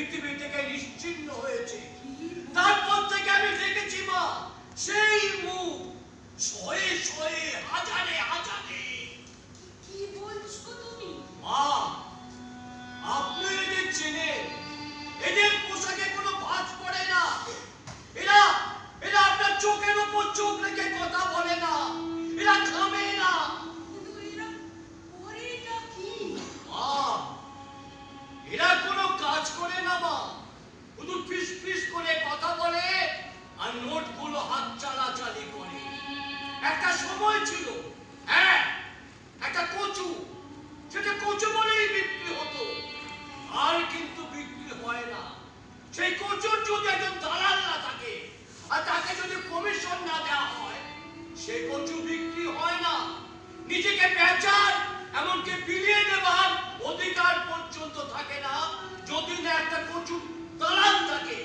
পৃথিবী থেকে নিশ্চিহ্ন হয়েছে। তারপর থেকে আমি দেখেছি মা, সেই মুখ শয়ে শয়ে হাজারে হাজারে। কি বলছো তুমি? মা, আপনি এদের চেনেন? এদের পোশাকে কোনো ভাঁজ পড়ে না। এরা এরা আপনার চোখের উপর চোখ রেখে কথা বলে না। এরা ঘামে না। কিন্তু এরা করেটা কি? মা, এরা কোনো কাজ করে না মা, শুধু ফিস ফিস করে কথা বলে আর নোটগুলো হাত চালাচালি করে। একটা সময় ছিল, হ্যাঁ, একটা কচু, সেটা কচু বলেই বিক্রি হতো। আর কিন্তু বিক্রি হয় না। সেই কচুর যদি একজন দালাল না থাকে আর তাকে যদি কমিশন না দেওয়া হয়, সেই কচু বিক্রি হয় না। নিজেকে বেচার, এমনকি বিলিয়ে দেবার অধিকার পর্যন্ত থাকে না যদি না একটা কচু দালাল থাকে।